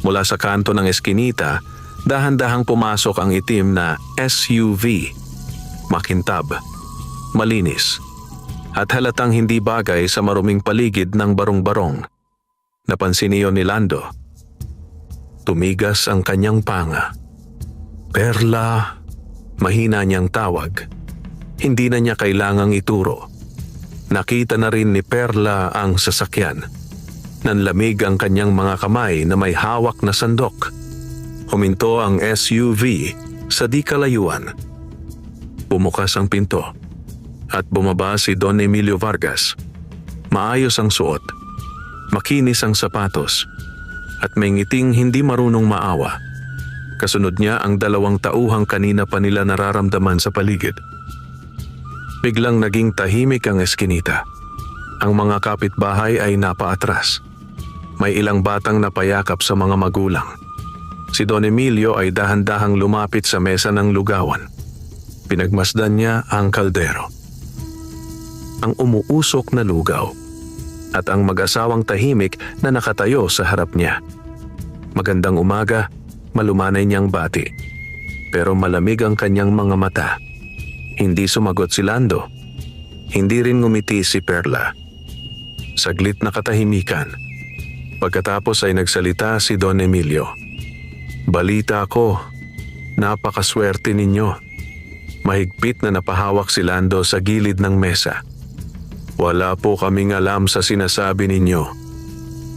Mula sa kanto ng eskinita, dahan-dahang pumasok ang itim na SUV. Makintab, malinis, at halatang hindi bagay sa maruming paligid ng barong-barong. Napansin niyon ni Lando. Tumigas ang kanyang panga. "Perla," mahina niyang tawag. Hindi na niya kailangang ituro. Nakita na rin ni Perla ang sasakyan. Nanlamig ang kanyang mga kamay na may hawak na sandok. Huminto ang SUV sa di kalayuan. Bumukas ang pinto at bumaba si Don Emilio Vargas. Maayos ang suot, makinis ang sapatos, at may ngiting hindi marunong maawa. Kasunod niya ang 2 tauhang kanina pa nila nararamdaman sa paligid. Biglang naging tahimik ang eskinita. Ang mga kapitbahay ay napaatras. May ilang batang napayakap sa mga magulang. Si Don Emilio ay dahan-dahang lumapit sa mesa ng lugawan. Pinagmasdan niya ang kaldero. Ang umuusok na lugaw at ang mag-asawang tahimik na nakatayo sa harap niya. Magandang umaga, malumanay niyang bati. Pero malamig ang kanyang mga mata. Hindi sumagot si Lando. Hindi rin ngumiti si Perla. Saglit na katahimikan. Pagkatapos ay nagsalita si Don Emilio. "Balita ko, napakaswerte ninyo." Mahigpit na napahawak si Lando sa gilid ng mesa. "Wala po kaming alam sa sinasabi ninyo."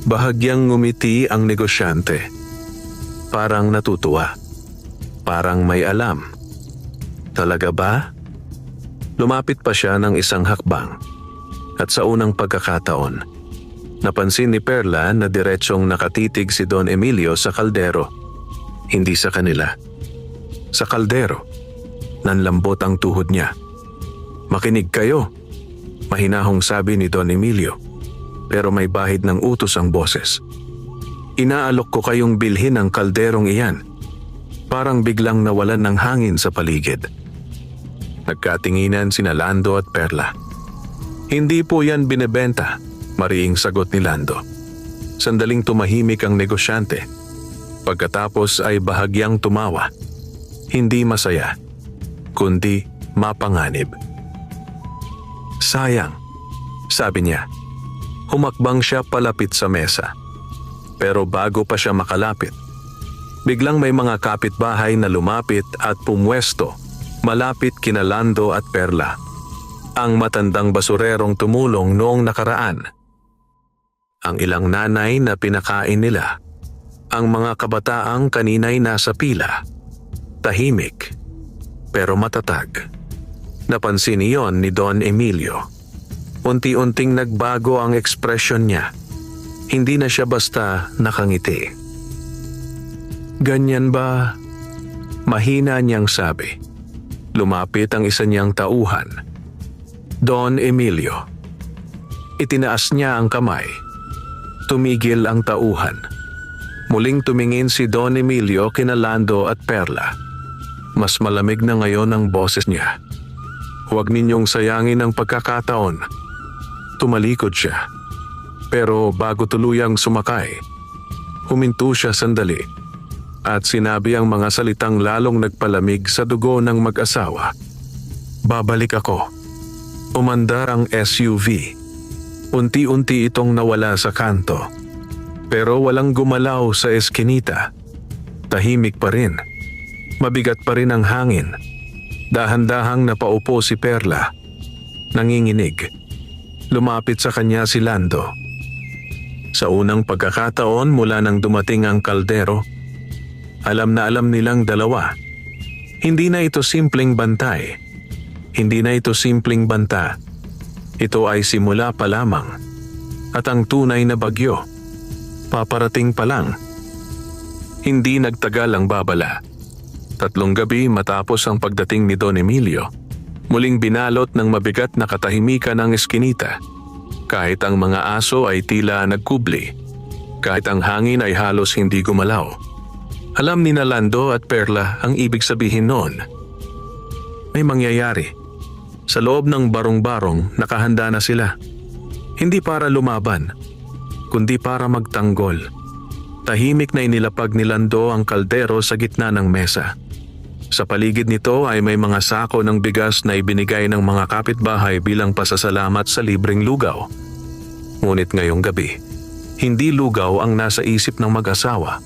Bahagyang ngumiti ang negosyante. Parang natutuwa. Parang may alam. "Talaga ba?" Lumapit pa siya ng isang hakbang. At sa unang pagkakataon, napansin ni Perla na diretsong nakatitig si Don Emilio sa kaldero. Hindi sa kanila. Sa kaldero. Nanlambot ang tuhod niya. "Makinig kayo," mahinahong sabi ni Don Emilio. Pero may bahid ng utos ang boses. "Inaalok ko kayong bilhin ang kalderong iyan." Parang biglang nawalan ng hangin sa paligid. Nagkatinginan sina Lando at Perla. "Hindi po yan binebenta," mariing sagot ni Lando. Sandaling tumahimik ang negosyante. Pagkatapos ay bahagyang tumawa. Hindi masaya, kundi mapanganib. "Sayang," sabi niya. Humakbang siya palapit sa mesa. Pero bago pa siya makalapit, biglang may mga kapitbahay na lumapit at pumwesto malapit kina Lando at Perla. Ang matandang basurerong tumulong noong nakaraan. Ang ilang nanay na pinakain nila. Ang mga kabataang kanina'y nasa pila. Tahimik, pero matatag. Napansin iyon ni Don Emilio. Unti-unting nagbago ang ekspresyon niya. Hindi na siya basta nakangiti. "Ganyan ba?" Mahina niyang sabi. Lumapit ang isa niyang tauhan. Don Emilio. Itinaas niya ang kamay. Tumigil ang tauhan. Muling tumingin si Don Emilio kina Lando at Perla. Mas malamig na ngayon ang boses niya. "Huwag ninyong sayangin ang pagkakataon." Tumalikod siya. Pero bago tuluyang sumakay, huminto siya sandali at sinabi ang mga salitang lalong nagpalamig sa dugo ng mag-asawa. "Babalik ako." Umandar ang SUV. Unti-unti itong nawala sa kanto. Pero walang gumalaw sa eskinita. Tahimik pa rin. Mabigat pa rin ang hangin. Dahan-dahang napaupo si Perla. Nanginginig. Lumapit sa kanya si Lando. Sa unang pagkakataon mula nang dumating ang kaldero, alam na alam nilang dalawa. Hindi na ito simpleng bantay. Hindi na ito simpleng banta. Ito ay simula pa lamang. At ang tunay na bagyo, paparating pa lang. Hindi nagtagal ang babala. 3 gabi matapos ang pagdating ni Don Emilio, muling binalot ng mabigat na katahimikan ang eskinita. Kahit ang mga aso ay tila nagkubli. Kahit ang hangin ay halos hindi gumalaw. Alam ni Lando at Perla ang ibig sabihin noon. May mangyayari. Sa loob ng barong-barong nakahanda na sila. Hindi para lumaban, kundi para magtanggol. Tahimik na inilapag ni Lando ang kaldero sa gitna ng mesa. Sa paligid nito ay may mga sako ng bigas na ibinigay ng mga kapitbahay bilang pasasalamat sa libreng lugaw. Ngunit ngayong gabi, hindi lugaw ang nasa isip ng mag-asawa,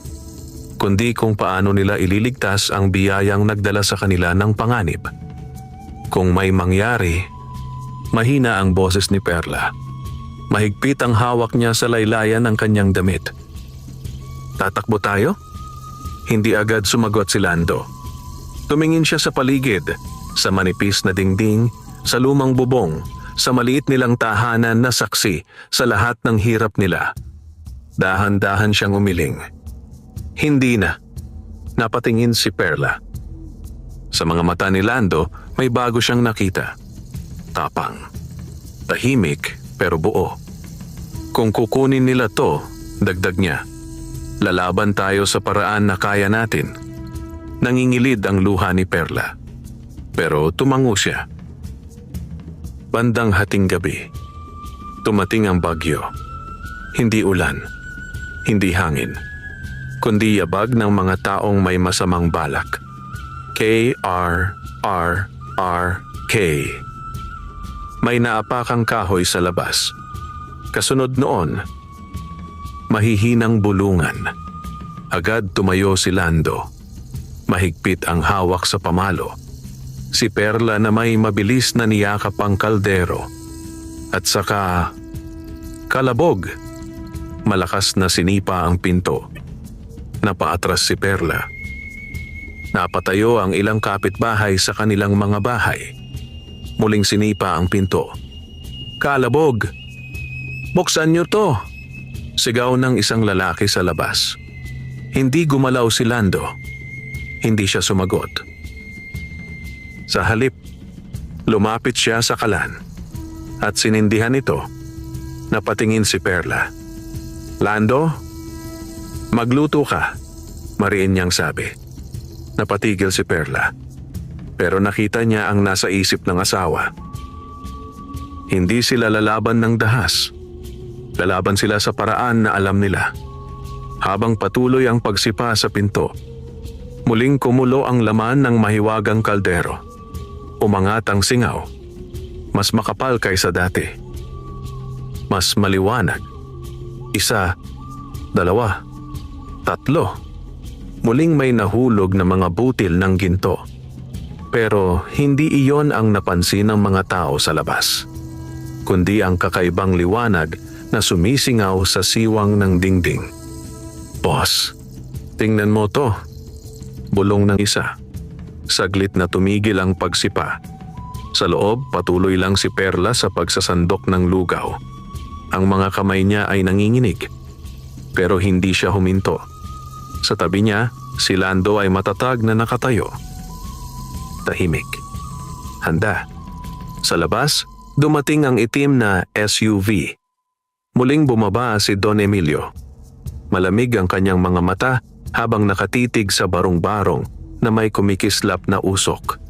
kundi kung paano nila ililigtas ang biyayang nagdala sa kanila ng panganib. Kung may mangyari, mahina ang boses ni Perla. Mahigpit ang hawak niya sa laylayan ng kanyang damit. "Tatakbo tayo?" Hindi agad sumagot si Lando. Tumingin siya sa paligid, sa manipis na dingding, sa lumang bubong, sa maliit nilang tahanan na saksi sa lahat ng hirap nila. Dahan-dahan siyang umiling. Hindi na. Napatingin si Perla. Sa mga mata ni Lando, may bago siyang nakita. Tapang. Tahimik pero buo. Kung kukunin nila to, dagdag niya, lalaban tayo sa paraan na kaya natin. Nangingilid ang luha ni Perla. Pero tumango siya. Bandang hating gabi. Tumating ang bagyo. Hindi ulan. Hindi hangin. Kundi yabag ng mga taong may masamang balak. KRRRK. May naapakang kahoy sa labas. Kasunod noon, mahihinang bulungan. Agad tumayo si Lando. Mahigpit ang hawak sa pamalo. Si Perla na may mabilis na niyakap ang kaldero. At saka, kalabog. Malakas na sinipa ang pinto. Napaatras si Perla. Napatayo ang ilang kapitbahay sa kanilang mga bahay. Muling sinipa ang pinto. Kalabog! Buksan niyo to! Sigaw ng isang lalaki sa labas. Hindi gumalaw si Lando. Hindi siya sumagot. Sa halip, lumapit siya sa kalan at sinindihan ito. Napatingin si Perla. Lando, magluto ka, mariin niyang sabi. Napatigil si Perla. Pero nakita niya ang nasa isip ng asawa. Hindi sila lalaban ng dahas. Lalaban sila sa paraan na alam nila. Habang patuloy ang pagsipa sa pinto, muling kumulo ang laman ng mahiwagang kaldero. Umangat ang singaw. Mas makapal kaysa dati. Mas maliwanag. 1, 2, 3. Muling may nahulog na mga butil ng ginto. Pero hindi iyon ang napansin ng mga tao sa labas, kundi ang kakaibang liwanag na sumisingaw sa siwang ng dingding. Boss, tingnan mo to. Bulong ng isa. Saglit na tumigil ang pagsipa. Sa loob, patuloy lang si Perla sa pagsasandok ng lugaw. Ang mga kamay niya ay nanginginig, pero hindi siya huminto. Sa tabi niya, si Lando ay matatag na nakatayo. Tahimik. Handa. Sa labas, dumating ang itim na SUV. Muling bumaba si Don Emilio. Malamig ang kanyang mga mata habang nakatitig sa barong-barong na may kumikislap na usok.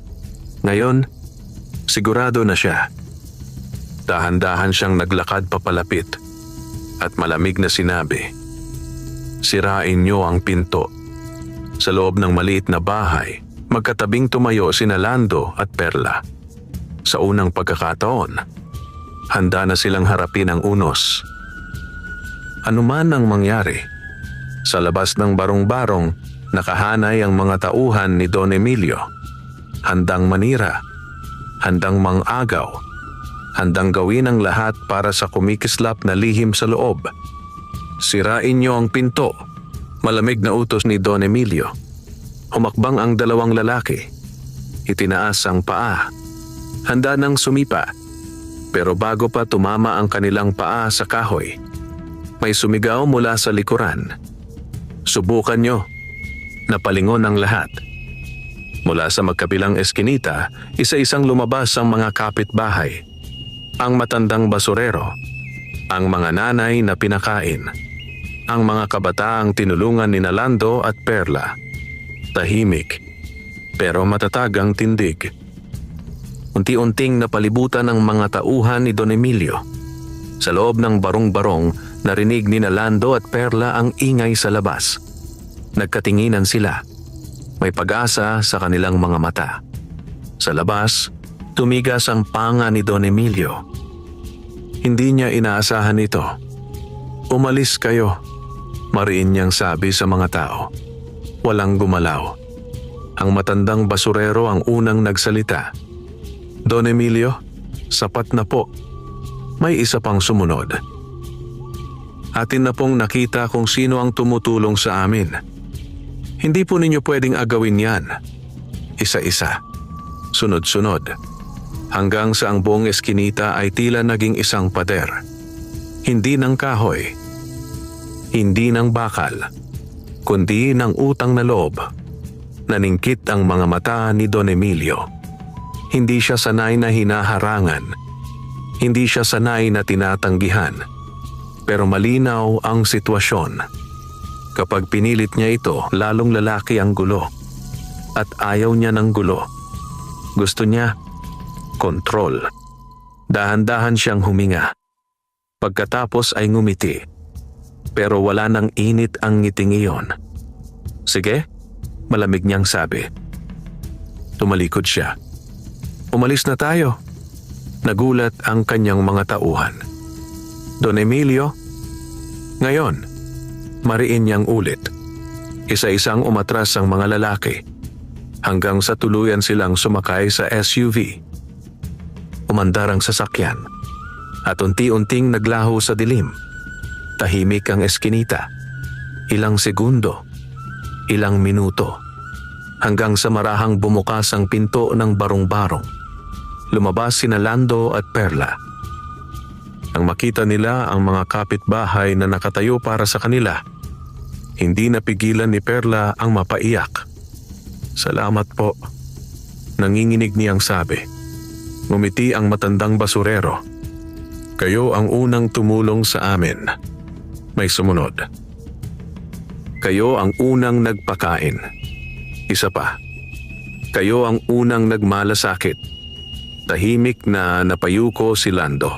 Ngayon, sigurado na siya. Dahan-dahan siyang naglakad papalapit at malamig na sinabi, "Sirain niyo ang pinto." Sa loob ng maliit na bahay, magkatabing tumayo sina Lando at Perla. Sa unang pagkakataon, handa na silang harapin ang unos. Anuman ang mangyari, sa labas ng barong-barong, nakahanay ang mga tauhan ni Don Emilio. Handang manira, handang mangagaw, handang gawin ang lahat para sa kumikislap na lihim sa loob. "Sirain niyo ang pinto," malamig na utos ni Don Emilio. Humakbang ang dalawang lalaki. Itinaas ang paa. Handa nang sumipa. Pero bago pa tumama ang kanilang paa sa kahoy, may sumigaw mula sa likuran. "Subukan nyo." Napalingon ang lahat. Mula sa magkabilang eskinita, isa-isang lumabas ang mga kapitbahay. Ang matandang basurero, ang mga nanay na pinakain, ang mga kabataang tinulungan ni Lando at Perla. Tahimik, pero matatag ang tindig. Unti-unting napalibutan ang mga tauhan ni Don Emilio. Sa loob ng barong-barong, narinig ni Lando at Perla ang ingay sa labas. Nagkatinginan sila. May pag-asa sa kanilang mga mata. Sa labas, tumigas ang panga ni Don Emilio. Hindi niya inaasahan ito. "Umalis kayo," mariin niyang sabi sa mga tao. Walang gumalaw. Ang matandang basurero ang unang nagsalita. "Don Emilio, sapat na po." May isa pang sumunod. "Atin na pong nakita kung sino ang tumutulong sa amin. Hindi po ninyo pwedeng agawin yan." Isa-isa. Sunod-sunod. Hanggang sa ang buong eskinita ay tila naging isang pader. Hindi ng kahoy. Hindi ng bakal. Kundi ng utang na loob. Naningkit ang mga mata ni Don Emilio. Hindi siya sanay na hinaharangan. Hindi siya sanay na tinatanggihan. Pero malinaw ang sitwasyon. Kapag pinilit niya ito, lalong lalaki ang gulo. At ayaw niya ng gulo. Gusto niya kontrol. Dahan-dahan siyang huminga. Pagkatapos ay ngumiti. Pero wala nang init ang ngiting iyon. "Sige," malamig niyang sabi. Tumalikod siya. "Umalis na tayo." Nagulat ang kanyang mga tauhan. "Don Emilio?" Ngayon, mariin niyang ulit. Isa-isang umatras ang mga lalaki. Hanggang sa tuluyan silang sumakay sa SUV. Umandar ang sasakyan. At unti-unting naglaho sa dilim. Tahimik ang eskinita. Ilang segundo, ilang minuto, hanggang sa marahang bumukas ang pinto ng barong-barong. Lumabas sina Lando at Perla. Nang makita nila ang mga kapitbahay na nakatayo para sa kanila, hindi napigilan ni Perla ang mapaiyak. "Salamat po," nanginginig niyang sabi. Ngumiti ang matandang basurero. "Kayo ang unang tumulong sa amin." May sumunod. "Kayo ang unang nagpakain." Isa pa. "Kayo ang unang nagmalasakit." Tahimik na napayuko si Lando.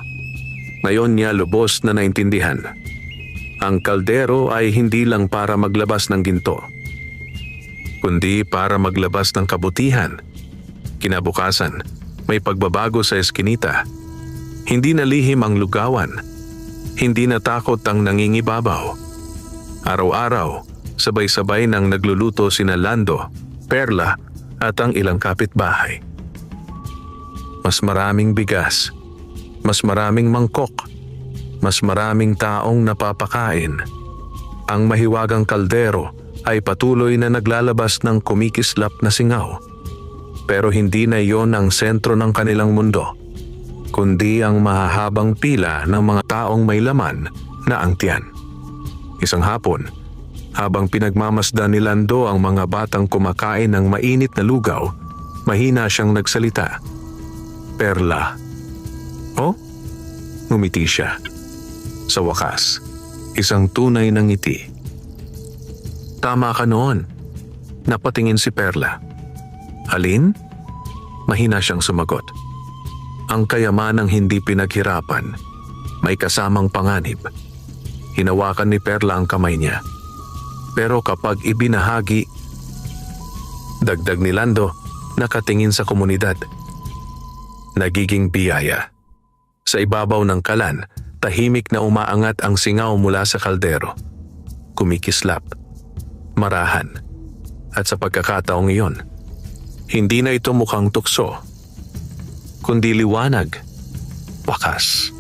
Ngayon niya lubos na naintindihan. Ang kaldero ay hindi lang para maglabas ng ginto, kundi para maglabas ng kabutihan. Kinabukasan, may pagbabago sa eskinita. Hindi na lihim ang lugawan. Hindi na takot ang nangingibabaw. Araw-araw, sabay-sabay nang nagluluto sina Lando, Perla at ang ilang kapitbahay. Mas maraming bigas, mas maraming mangkok, mas maraming taong napapakain. Ang mahiwagang kaldero ay patuloy na naglalabas ng kumikislap na singaw. Pero hindi na iyon ang sentro ng kanilang mundo, kundi ang mahahabang pila ng mga taong may laman na ang tiyan. Isang hapon, habang pinagmamasdan ni Lando ang mga batang kumakain ng mainit na lugaw, mahina siyang nagsalita. "Perla." "Oh?" Ngumiti siya. Sa wakas, isang tunay na ngiti. "Tama ka noon." Napatingin si Perla. "Alin?" Mahina siyang sumagot. "Ang kayamanang hindi pinaghirapan, may kasamang panganib." Hinawakan ni Perla ang kamay niya. "Pero kapag ibinahagi," dagdag ni Lando, nakatingin sa komunidad, "nagiging biyaya." Sa ibabaw ng kalan, tahimik na umaangat ang singaw mula sa kaldero. Kumikislap, marahan, at sa pagkakataong iyon, hindi na ito mukhang tukso, kundi liwanag, wakas.